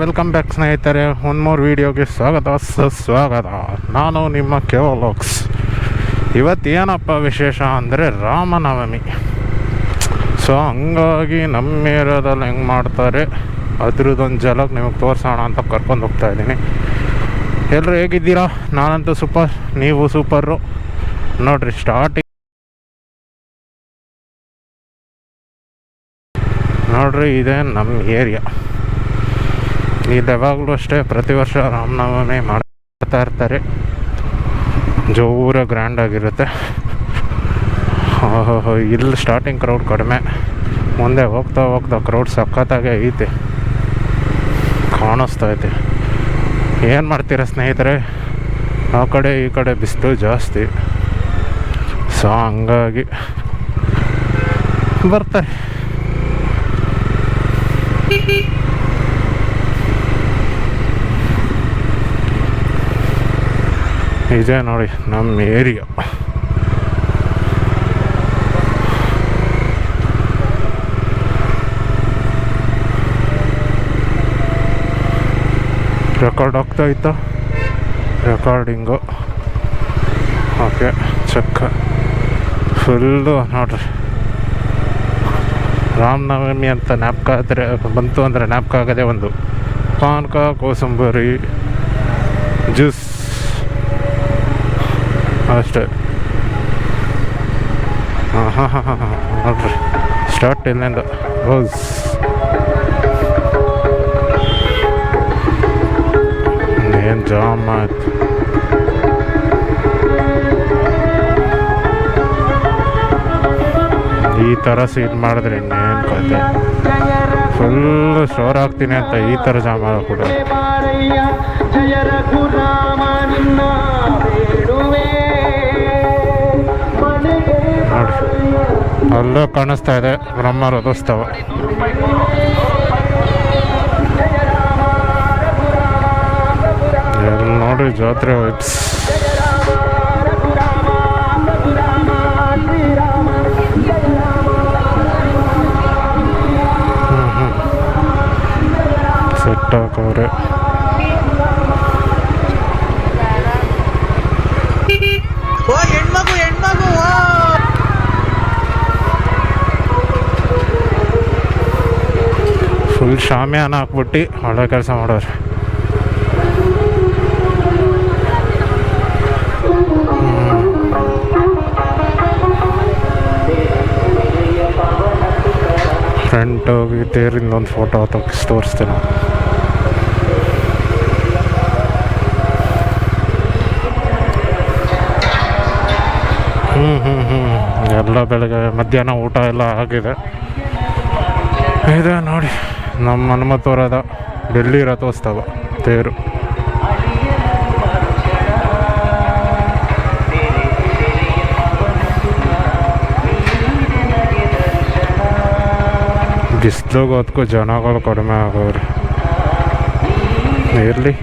Welcome back ಸ್ನೇಹಿತರೆ, ಒಂದು ಮೂರು ವೀಡಿಯೋಗೆ ಸುಸ್ವಾಗತ. ನಾನು ನಿಮ್ಮ ಕೆವಲಾಕ್ಸ್. ಇವತ್ತೇನಪ್ಪ ವಿಶೇಷ ಅಂದರೆ ರಾಮನವಮಿ. ಸೊ ಹಂಗಾಗಿ ನಮ್ಮ ಏರಿಯಾದಲ್ಲಿ ಹೆಂಗೆ ಮಾಡ್ತಾರೆ ಅದ್ರದ್ದೊಂದು ಜಲಕ್ ನಿಮಗೆ ತೋರಿಸೋಣ ಅಂತ ಕರ್ಕೊಂಡು ಹೋಗ್ತಾ ಇದ್ದೀನಿ. ಎಲ್ಲರೂ ಹೇಗಿದ್ದೀರಾ? ನಾನಂತೂ ಸೂಪರ್, ನೀವು ಸೂಪರು. ನೋಡಿರಿ, ಸ್ಟಾರ್ಟಿಂಗ್ ನೋಡ್ರಿ, ಇದೇ ನಮ್ಮ ಏರಿಯಾ. ಇದು ಯಾವಾಗಲೂ ಅಷ್ಟೇ, ಪ್ರತಿ ವರ್ಷ ರಾಮನವಮಿ ಮಾಡ್ತಾ ಇರ್ತಾರೆ. ಜೋರ ಗ್ರ್ಯಾಂಡಾಗಿರುತ್ತೆ. ಇಲ್ಲಿ ಸ್ಟಾರ್ಟಿಂಗ್ ಕ್ರೌಡ್ ಕಡಿಮೆ, ಮುಂದೆ ಹೋಗ್ತಾ ಹೋಗ್ತಾ ಕ್ರೌಡ್ ಸಖತ್ತಾಗೆ ಐತೆ, ಕಾಣಿಸ್ತಾ ಐತೆ. ಏನು ಮಾಡ್ತೀರಾ ಸ್ನೇಹಿತರೆ, ಆ ಕಡೆ ಈ ಕಡೆ ಬಿಸಿಲು ಜಾಸ್ತಿ. ಸೊ ಹಂಗಾಗಿ ಬರ್ತಾರೆ. ಇದೇ ನೋಡಿ ನಮ್ಮ ಏರಿಯಾ. ರೆಕಾರ್ಡ್ ಆಗ್ತಾ ಇತ್ತು, ರೆಕಾರ್ಡಿಂಗು ಓಕೆ. ಚೆಕ್ ಫುಲ್ಲು ನೋಡ್ರಿ. ರಾಮನವಮಿ ಅಂತ ಜ್ಞಾಪಕ ಆದರೆ ಬಂತು ಅಂದರೆ ಜ್ಞಾಪಕ ಆಗೋದೇ ಒಂದು ಪಾನಕ, ಕೋಸಂಬರಿ, ಜ್ಯೂಸ್ ಅಷ್ಟೇ. ನೋಡ್ರಿ, ಸ್ಟಾರ್ಟ್ ಇಲ್ಲಿಂದ ರೋಸ್. ಏನು ಜಾಮ್ ಆಯ್ತು. ಈ ಥರ ಸೀಟ್ ಮಾಡಿದ್ರೆ ಇನ್ನೇನು ಕತೆ. ಫುಲ್ಲು ಶೋರ್ ಆಗ್ತೀನಿ ಅಂತ ಈ ಥರ ಜಾಮ್ ಕೂಡ. ನೋಡಿ, ಅಲ್ಲೂ ಕಾಣಿಸ್ತಾ ಇದೆ ಬ್ರಹ್ಮ ರಥೋತ್ಸವ. ಎಲ್ಲಿ ನೋಡಿ ಜಾತ್ರೆ ವೈಬ್ಸ್. ಸೆಟ್ ಹಾಕವ್ರೆ. ಫುಲ್ ಶಾಮಿಯಾನ ಹಾಕ್ಬಿಟ್ಟು ಒಳ್ಳೆ ಕೆಲಸ ಮಾಡೋರು. ಫ್ರಂಟ್ ಹೋಗಿ ತೇರಿಂದ ಒಂದು ಫೋಟೋ ತೋರಿಸ್ತೀನಿ. ಎಲ್ಲ ಬೆಳಗ್ಗೆ ಮಧ್ಯಾಹ್ನ ಊಟ ಎಲ್ಲ ಆಗಿದೆ. ಇದೆ ನೋಡಿ ನಮ್ಮ ಹನುಮಂತಪುರದ ಡೆಲ್ಲಿ ರಥೋತ್ಸವ ತೇರು. ಬಿಸಿಲಿಗೆ ಹೊತ್ಕೂ ಜನಗಳು ಕಡಿಮೆ ಆಗೋರು. ಇರಲಿ,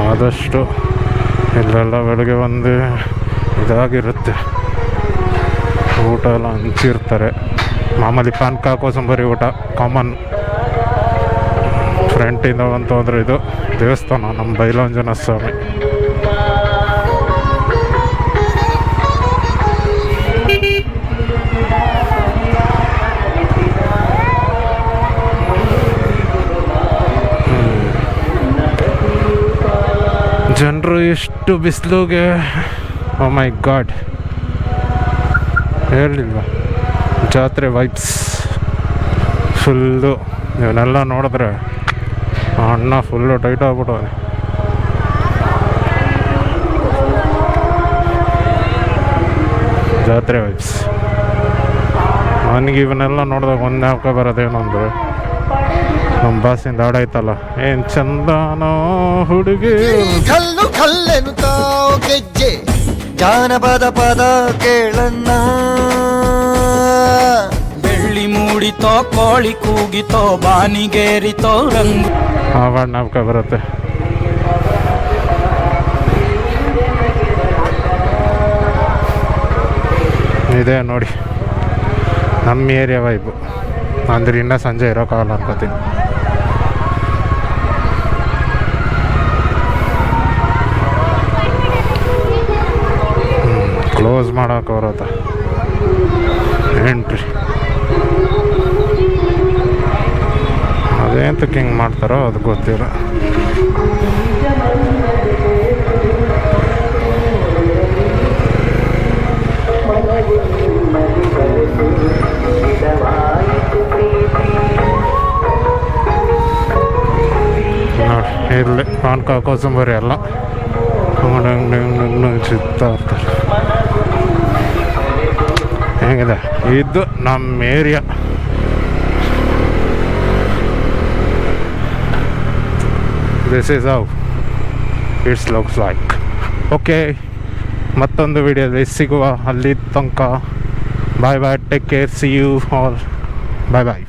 ಆದಷ್ಟು ಇಲ್ಲೆಲ್ಲ ಬೆಳಗ್ಗೆ ಒಂದು ಇದಾಗಿರುತ್ತೆ. ಊಟ ಎಲ್ಲ ಹಂಚಿರ್ತಾರೆ. ಮಾಮೂಲಿ ಪಾನಕ, ಕೋಸಂಬರಿ ಊಟ ಕಾಮನ್. ಫ್ರಂಟಿಂದ ಬಂತು ಅಂದರೆ ಇದು ದೇವಸ್ಥಾನ, ನಮ್ಮ ಬೈಲಾಂಜನ ಸ್ವಾಮಿ. ಇಷ್ಟು ಬಿಸಿಲುಗೆ ಓ ಮೈ ಗಾಡ್, ಹೇಳಿಲ್ವ ಜಾತ್ರೆ ವೈಬ್ಸ್ ಫುಲ್ಲು. ಇವನ್ನೆಲ್ಲ ನೋಡಿದ್ರೆ ಅಣ್ಣ ಫುಲ್ಲು ಟೈಟ್ ಆಗ್ಬಿಟ್ಟವೆ. ಜಾತ್ರೆ ವೈಬ್ಸ್. ನನಗೆ ಇವನ್ನೆಲ್ಲ ನೋಡಿದಾಗ ಒಂದು ಜ್ಞಾಪಕ ಬರೋದೇನು ಅಂದರೆ ನಮ್ಮ ಬಾಸಿಂದ ಹಾಡಾಯ್ತಲ್ಲ, ಏನು ಚಂದನೋ ಹುಡುಗಿ ಕಲ್ಲು ಕಲ್ಲೆನು ತಾವು ಗೆಜ್ಜೆ ಜಾನಪದ ಪದ ಕೇಳಣ್ಣ. ಬೆಳ್ಳಿ ಮೂಡಿತೋ ಕೋಳಿ ಕೂಗಿತೋ ಬಾನಿಗೇರಿತೋ ರಂಗು. ಆವಾಗ ಜ್ಞಾಪಕ ಬರುತ್ತೆ. ಇದೆ ನೋಡಿ ನಮ್ಮ ಏರಿಯಾ ವೈಬು. ಅಂದರೆ ಇನ್ನೂ ಸಂಜೆ ಇರೋಕ್ಕಾಗಲ್ಲ ಅನ್ಕೋತೀನಿ. ಕ್ಲೋಸ್ ಮಾಡೋಕೆ ಬರುತ್ತೆ ಎಂಟ್ರಿ. ಅದೇಂತಕ್ಕೆ ಹಿಂಗೆ ಮಾಡ್ತಾರೋ ಅದು ಗೊತ್ತಿಲ್ಲ. ಇಲ್ಲಿ ಪಾನ್ಕ ಕೋಸಂಬರಿ ಎಲ್ಲ ಸಿಗ್ತಾ ಇರ್ತಾರೆ. ಹೆಂಗಿದೆ ಇದು ನಮ್ಮ area. This is how it's looks like. Okay, ಮತ್ತೊಂದು ವಿಡಿಯೋದಲ್ಲಿ ಸಿಗುವ. ಅಲ್ಲಿ ತನಕ bye bye, take care, see you all, bye bye.